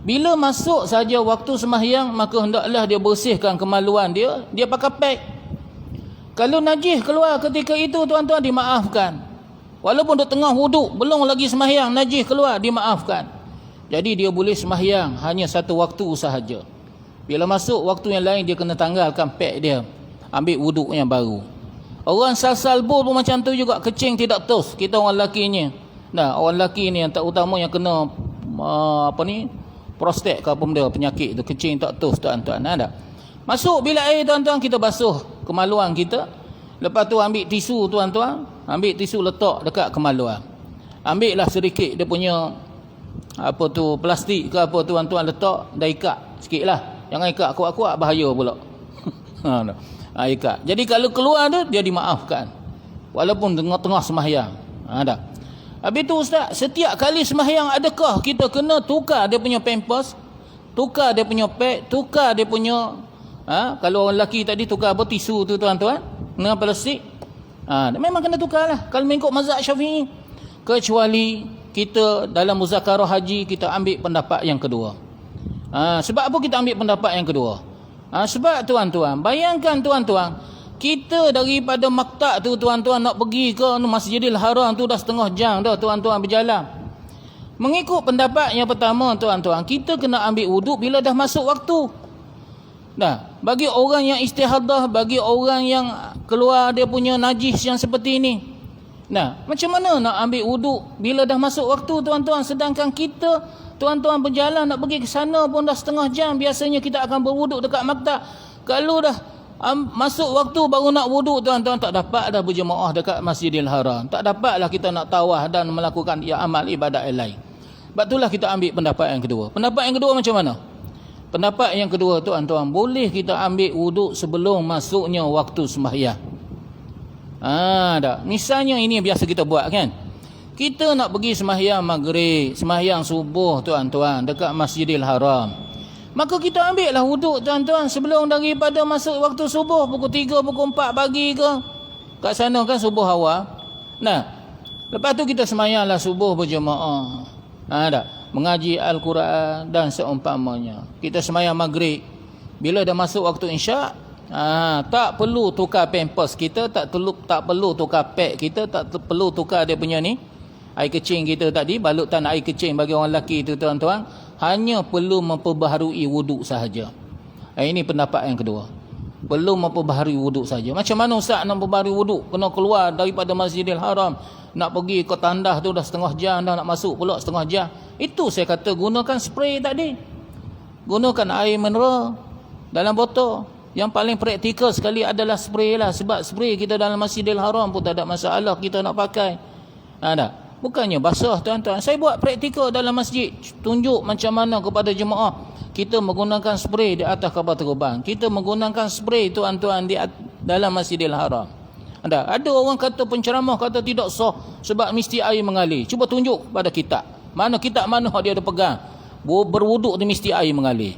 bila masuk saja waktu sembahyang, maka hendaklah dia bersihkan kemaluan dia, dia pakai pad. Kalau najis keluar ketika itu tuan-tuan, dimaafkan. Walaupun dia tengah wuduk, belum lagi sembahyang, najis keluar, dimaafkan. Jadi dia boleh sembahyang hanya satu waktu sahaja. Bila masuk waktu yang lain, dia kena tanggalkan pad dia, ambil wuduk yang baru. Orang salbul pun macam tu juga, kecing tidak tos. Kita orang lakinya. Orang lelaki ni yang tak utama yang kena prostat ke apa benda, penyakit tu, kecing tak tos tuan-tuan. Masuk bilik air tuan-tuan, kita basuh kemaluan kita. Lepas tu ambil tisu tuan-tuan, ambil tisu letak dekat kemaluan. Ambil lah sedikit dia punya plastik ke apa tuan-tuan, letak dan ikat sikit lah. Jangan ikat kuat-kuat, bahaya pula. Ikat. Jadi kalau keluar tu dia dimaafkan walaupun tengah-tengah sembahyang. Dah. Habis tu ustaz, setiap kali sembahyang adakah kita kena tukar dia punya pampers, tukar dia punya pad, tukar dia punya kalau orang lelaki tadi tukar apa tisu tu tuan-tuan dengan plastik. Memang kena tukar lah kalau mengikut mazhab Syafi'i, kecuali kita dalam muzakarah haji kita ambil pendapat yang kedua. Sebab apa kita ambil pendapat yang kedua? Sebab tuan-tuan, bayangkan tuan-tuan, kita daripada maktab tu tuan-tuan nak pergi ke Masjidil Haram tu dah setengah jam dah tuan-tuan berjalan. Mengikut pendapat yang pertama tuan-tuan, kita kena ambil wuduk bila dah masuk waktu. Bagi orang yang istihadah, bagi orang yang keluar dia punya najis yang seperti ini, macam mana nak ambil wuduk bila dah masuk waktu tuan-tuan, sedangkan kita tuan-tuan berjalan nak pergi ke sana pun dah setengah jam. Biasanya kita akan berwuduk dekat maktab. Kalau dah masuk waktu baru nak wuduk tuan-tuan, tak dapat dah berjemaah dekat Masjidil Haram, tak dapatlah kita nak tawaf dan melakukan amal ibadat yang lain. Sebab itulah kita ambil pendapat yang kedua. Pendapat yang kedua macam mana? Pendapat yang kedua tuan-tuan, boleh kita ambil wuduk sebelum masuknya waktu sembahyang. Misalnya ini biasa kita buat kan, kita nak pergi sembahyang maghrib, sembahyang subuh tuan-tuan dekat Masjidil Haram, maka kita ambil lah wuduk tuan-tuan sebelum daripada masuk waktu subuh, pukul 3, pukul 4 pagi ke kat sana kan subuh awal. Lepas tu kita sembahyang lah subuh berjemaah, mengaji Al-Quran dan seumpamanya. Kita sembahyang maghrib, bila dah masuk waktu isyak, tak perlu tukar pampers kita, tak perlu tukar pad kita, tak perlu tukar dia punya ni air kecing kita tadi, balutan air kecing bagi orang lelaki tu tuan-tuan, hanya perlu memperbaharui wuduk sahaja. Ini pendapat yang kedua, perlu memperbaharui wuduk saja. Macam mana ustaz nak memperbaharui wuduk? Kena keluar daripada Masjidil Haram, nak pergi ke tandah tu dah setengah jam dah, nak masuk pula setengah jam. Itu saya kata gunakan spray tadi, gunakan air mineral dalam botol. Yang paling praktikal sekali adalah spray lah, sebab spray kita dalam Masjidil Haram pun tak ada masalah kita nak pakai. Bukannya basah tuan-tuan. Saya buat praktikal dalam masjid, tunjuk macam mana kepada jemaah kita menggunakan spray di atas kapal terbang, kita menggunakan spray tuan-tuan di dalam Masjidil Haram. Ada orang kata penceramah kata tidak sah sebab mesti air mengalir. Cuba tunjuk pada kitab mana dia ada pegang berwuduk dia mesti air mengalir.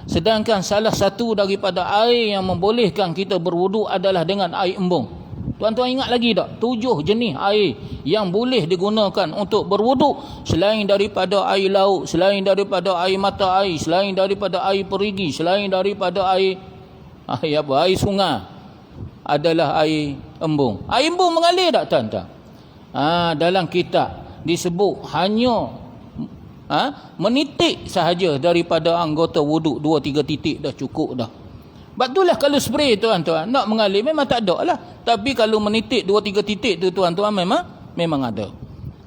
Sedangkan salah satu daripada air yang membolehkan kita berwuduk adalah dengan air embung. Tuan-tuan ingat lagi tak? 7 jenis air yang boleh digunakan untuk berwuduk selain daripada air laut, selain daripada air mata air, selain daripada air perigi, selain daripada air sungai, adalah air embung. Air embung mengalir tak tuan-tuan? Dalam kitab disebut hanya menitik sahaja daripada anggota wuduk 2-3 titik dah cukup dah. Sebab itulah kalau spray tuan-tuan nak mengalir memang tak ada lah. Tapi kalau menitik 2-3 titik tu tuan-tuan memang ada.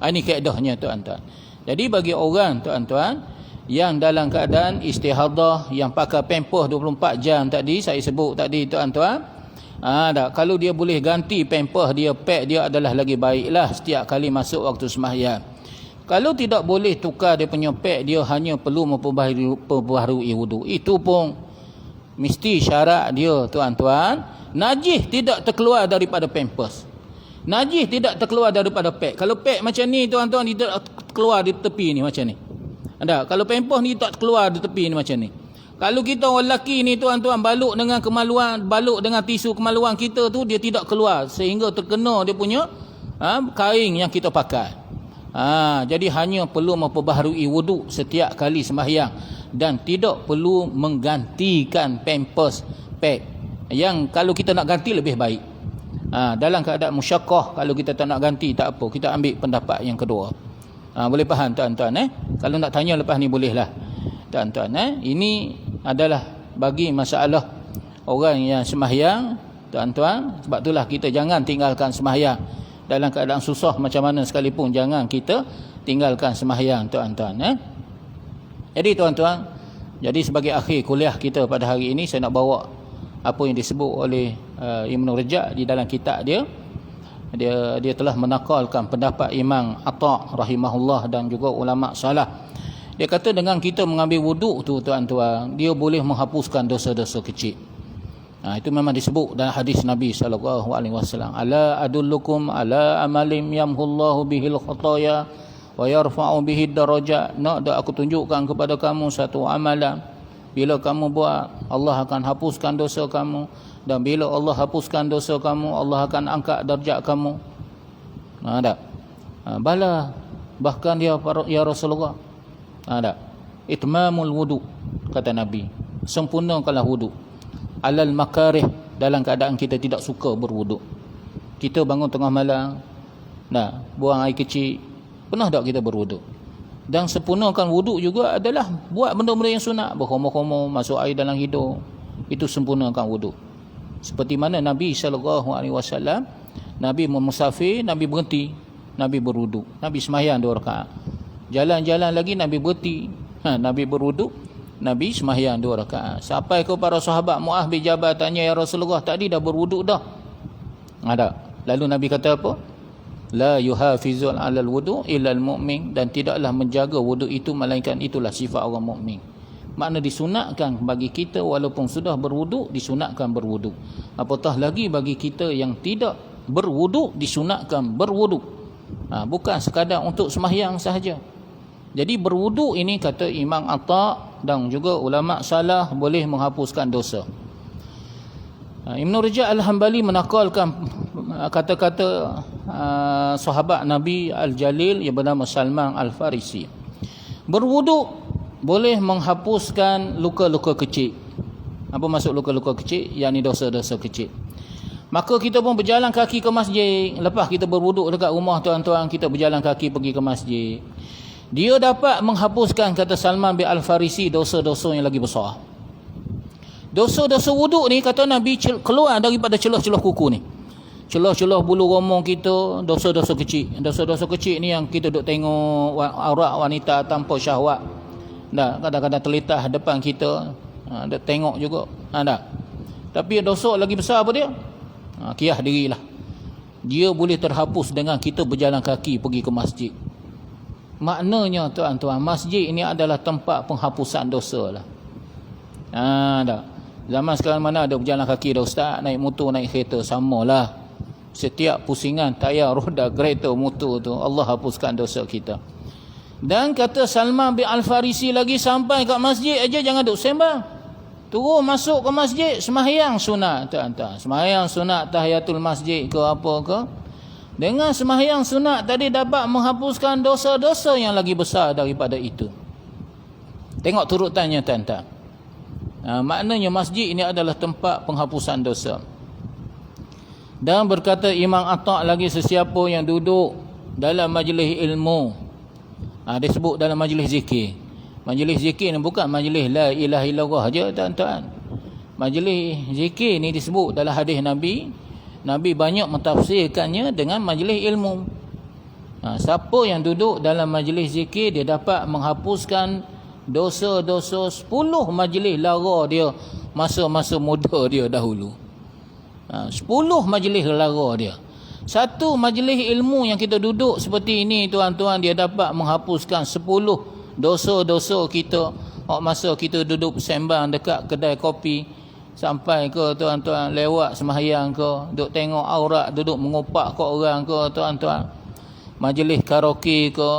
Ini kaedahnya tuan-tuan. Jadi bagi orang tuan-tuan yang dalam keadaan istihadah, yang pakai pampers 24 jam tadi saya sebut tadi tuan-tuan, kalau dia boleh ganti pampers dia, pad dia adalah lagi baiklah setiap kali masuk waktu sembahyang. Kalau tidak boleh tukar dia punya pad, dia hanya perlu memperbaharui wuduk. Itu pun mesti syarat dia tuan-tuan, najis tidak terkeluar daripada pampers, najis tidak terkeluar daripada pad. Kalau pad macam ni tuan-tuan, dia tidak keluar di tepi ni macam ni. Kalau pampers ni tak keluar di tepi ni macam ni. Kalau kita orang lelaki ni tuan-tuan balut dengan kemaluan, balut dengan tisu kemaluan kita tu, dia tidak keluar sehingga terkena dia punya kain yang kita pakai. Jadi hanya perlu memperbaharui wuduk setiap kali sembahyang dan tidak perlu menggantikan pampers pad. Yang kalau kita nak ganti lebih baik. Dalam keadaan musyaqqah, kalau kita tak nak ganti tak apa, kita ambil pendapat yang kedua. Boleh faham tuan-tuan Kalau nak tanya lepas ni bolehlah tuan-tuan Ini adalah bagi masalah orang yang sembahyang tuan-tuan. Sebab itulah kita jangan tinggalkan sembahyang dalam keadaan susah macam mana sekalipun, jangan kita tinggalkan sembahyang tuan-tuan Jadi tuan-tuan, jadi sebagai akhir kuliah kita pada hari ini, saya nak bawa apa yang disebut oleh Ibn Rajab di dalam kitab dia. Dia telah menakalkan pendapat Imam Atta' rahimahullah dan juga ulama salaf. Dia kata dengan kita mengambil wuduk tu tuan-tuan, dia boleh menghapuskan dosa-dosa kecil. Itu memang disebut dalam hadis Nabi sallallahu alaihi wasallam, ala adullukum ala amalim yamhullahu bihil khataya wa yarfa'u bihi darajat. Nak dak aku tunjukkan kepada kamu satu amalan, bila kamu buat Allah akan hapuskan dosa kamu, dan bila Allah hapuskan dosa kamu Allah akan angkat darjat kamu. Bala, bahkan dia ya Rasulullah, itmamul wudu, kata Nabi, sempurnakanlah wudu, alal makarih, dalam keadaan kita tidak suka berwuduk. Kita bangun tengah malam, buang air kecil, pernah tak kita berwuduk? Dan sempurnakan wuduk juga adalah buat benda-benda yang sunat, berhomor-homor, masuk air dalam hidung, itu sempurnakan wuduk. Seperti mana Nabi SAW, Nabi musafir, Nabi berhenti, Nabi berwuduk, Nabi sembahyang 2 rakaat. Jalan-jalan lagi Nabi berhenti, Nabi berwuduk, Nabi sembahyang 2 rakaat. Sampai ke para sahabat, Mu'adh bin Jabal tanya, ya Rasulullah, tadi dah berwuduk dah? Lalu Nabi kata apa? La yuhafizul alal wudu illal mu'min, dan tidaklah menjaga wuduk itu melainkan itulah sifat orang mukmin. Makna disunatkan bagi kita walaupun sudah berwuduk, disunatkan berwuduk. Apatah lagi bagi kita yang tidak berwuduk, disunatkan berwuduk. Bukan sekadar untuk sembahyang sahaja. Jadi berwuduk ini, kata Imam Atta dan juga ulama salah, boleh menghapuskan dosa. Ibn Rajab Al-Hambali menakalkan kata-kata sahabat Nabi Al-Jalil yang bernama Salman Al-Farisi. Berwuduk boleh menghapuskan luka-luka kecil. Apa maksud luka-luka kecil? Yang ni dosa-dosa kecil. Maka kita pun berjalan kaki ke masjid. Lepas kita berwuduk dekat rumah tuan-tuan, kita berjalan kaki pergi ke masjid. Dia dapat menghapuskan, kata Salman bin Al-Farisi, dosa-dosa yang lagi besar. Dosa-dosa wuduk ni, kata Nabi, keluar daripada celah-celah kuku ni. Celah-celah bulu romong kita, dosa-dosa kecil. Dosa-dosa kecil ni yang kita duk tengok aurat wanita tanpa syahwat. Kadang-kadang terletak depan kita, duk tengok juga. Tapi dosa lagi besar apa dia? Qiyah dirilah. Dia boleh terhapus dengan kita berjalan kaki pergi ke masjid. Maknanya tuan-tuan, masjid ini adalah tempat penghapusan dosa lah. Zaman sekarang mana ada berjalan kaki dah ustaz, naik motor, naik kereta, samalah. Setiap pusingan tayar roda kereta motor tu, Allah hapuskan dosa kita. Dan kata Salman bin Al-Farisi lagi, sampai kat masjid aja jangan duk sembang. Turun masuk ke masjid, sembahyang sunat tuan-tuan. Sembahyang sunat tahiyatul masjid ke apa ke. Dengan sembahyang sunat tadi dapat menghapuskan dosa-dosa yang lagi besar daripada itu. Tengok turutannya tuan-tuan. Maknanya masjid ini adalah tempat penghapusan dosa. Dan berkata Imam Atta lagi, sesiapa yang duduk dalam majlis ilmu, disebut dalam majlis zikir. Majlis zikir ni bukan majlis la ilaha illallah aja tuan-tuan. Majlis zikir ni disebut dalam hadis Nabi. Nabi banyak mentafsirkannya dengan majlis ilmu. Siapa yang duduk dalam majlis zikir, dia dapat menghapuskan dosa-dosa 10 majlis lara dia masa-masa muda dia dahulu. 10 majlis lara dia. Satu majlis ilmu yang kita duduk seperti ini tuan-tuan, dia dapat menghapuskan 10 dosa-dosa kita. Masa kita duduk sembang dekat kedai kopi, sampai ke tuan-tuan lewat sembahyang ke, duduk tengok aurat, duduk mengopak ke orang ke tuan-tuan, majlis karaoke ke,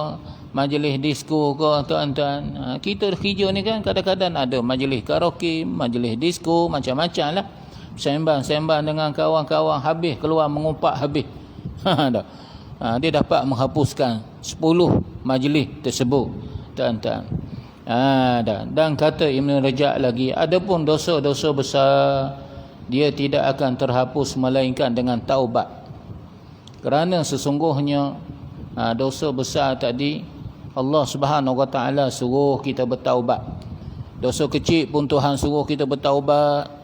majlis disko ke tuan-tuan. Kita kerja ni kan kadang-kadang ada majlis karaoke, majlis disko, macam-macam lah. Sembang-sembang dengan kawan-kawan, habis keluar mengopak habis. Dia dapat menghapuskan 10 majlis tersebut tuan-tuan. Dan kata Ibn Rajab lagi, adapun dosa-dosa besar, dia tidak akan terhapus melainkan dengan taubat. Kerana sesungguhnya dosa besar tadi, Allah Subhanahu Wa Taala suruh kita bertaubat. Dosa kecil pun Tuhan suruh kita bertaubat.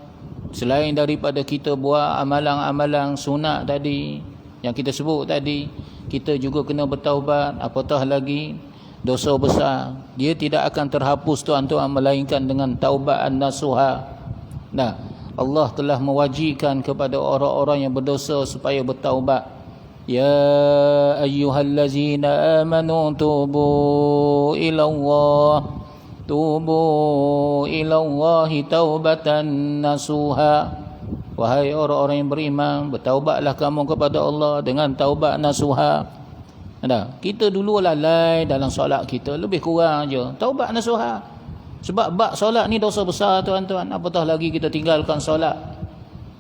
Selain daripada kita buat amalan-amalan sunat tadi yang kita sebut tadi, kita juga kena bertaubat. Apatah lagi dosa besar, dia tidak akan terhapus tuan-tuan melainkan dengan taubat an-nasuha. Allah telah mewajibkan kepada orang-orang yang berdosa supaya bertaubat. Ya ayyuhallazina amanu tubu ilallah taubatan nasuha. Wahai orang-orang yang beriman, bertaubatlah kamu kepada Allah dengan taubat nasuha. Ada, kita dulu lalai dalam solat kita, lebih kurang je taubat nasuha. Sebab bab solat ni dosa besar tuan-tuan, apatah lagi kita tinggalkan solat.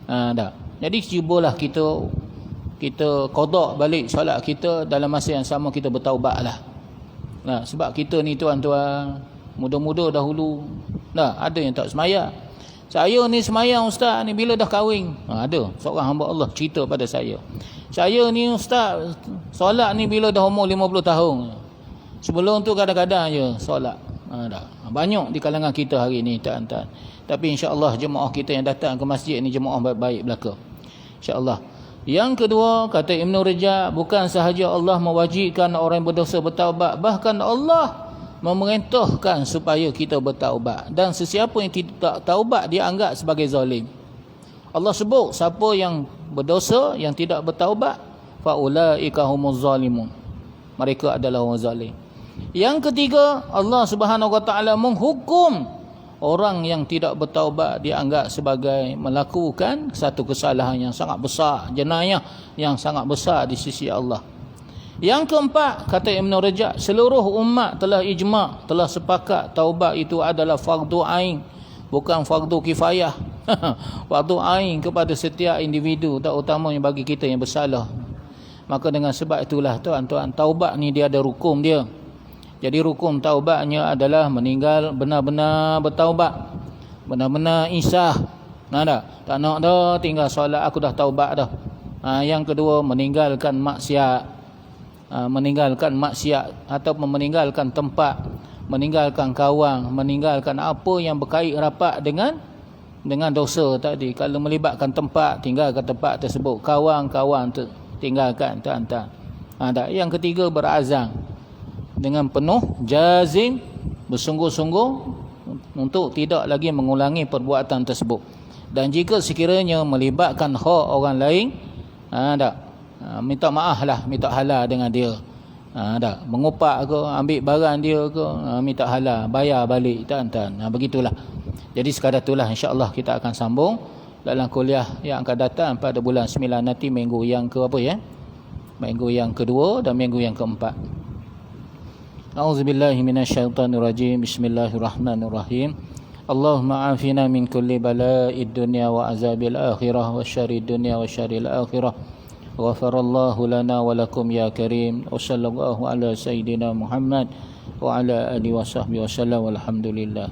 Dah. Jadi cubalah kita qada balik solat kita, dalam masa yang sama kita bertaubatlah. Sebab kita ni tuan-tuan, muda-muda dahulu ada yang tak semaya. Saya ni semayang ustaz ni bila dah kahwin. Ada seorang hamba Allah cerita pada saya. Saya ni ustaz solat ni bila dah umur 50 tahun. Sebelum tu kadang-kadang je solat. Banyak di kalangan kita hari ni tuan-tuan. Tapi insya-Allah jemaah kita yang datang ke masjid ni jemaah baik-baik belaka. Insya-Allah. Yang kedua, kata Ibn Rajab, bukan sahaja Allah mewajibkan orang yang berdosa bertaubat, bahkan Allah memerintahkan supaya kita bertaubat. Dan sesiapa yang tidak taubat dia anggap sebagai zalim. Allah sebut siapa yang berdosa yang tidak bertaubat, faulaika humuz zalimun. Mereka adalah orang zalim. Yang ketiga, Allah Subhanahu wa taala menghukum orang yang tidak bertaubat dianggap sebagai melakukan satu kesalahan yang sangat besar, jenayah yang sangat besar di sisi Allah. Yang keempat, kata Ibn Rajab, seluruh umat telah ijma', telah sepakat taubat itu adalah fardu ain, bukan fardu kifayah. Fardu ain kepada setiap individu, tak utamanya bagi kita yang bersalah. Maka dengan sebab itulah tuan-tuan, taubat ni dia ada rukun dia. Jadi rukun taubatnya adalah meninggal benar-benar bertaubat, benar-benar insah. Tak nak dah tinggal solat aku dah taubat dah. Yang kedua, meninggalkan maksiat. Meninggalkan maksiat ataupun meninggalkan tempat, meninggalkan kawan, meninggalkan apa yang berkait rapat dengan dosa tadi. Kalau melibatkan tempat, tinggalkan tempat tersebut. Kawan-kawan tinggalkan tuan-tuan. Yang ketiga, berazam dengan penuh jazim, bersungguh-sungguh untuk tidak lagi mengulangi perbuatan tersebut. Dan jika sekiranya melibatkan hak orang lain, minta maaf lah, minta halal dengan dia. Mengupak ke, ambil barang dia ke, minta halal, bayar balik tuan-tuan. Begitulah. Jadi sekadar itulah, insya-Allah kita akan sambung dalam kuliah yang akan datang pada bulan 9 nanti, minggu yang ke apa ya? Minggu yang kedua dan minggu yang keempat. A'udzubillahi minasyaitonirrajim. Bismillahirrahmanirrahim. Allahumma afina min kulli bala'id dunya wa azabil akhirah wa syarrid dunya wa syarril akhirah. Ghafarallahu lana wa lakum ya karim. Wa sallallahu ala sayyidina Muhammad wa ala alihi wa sahbihi wa sallam. Walhamdulillah.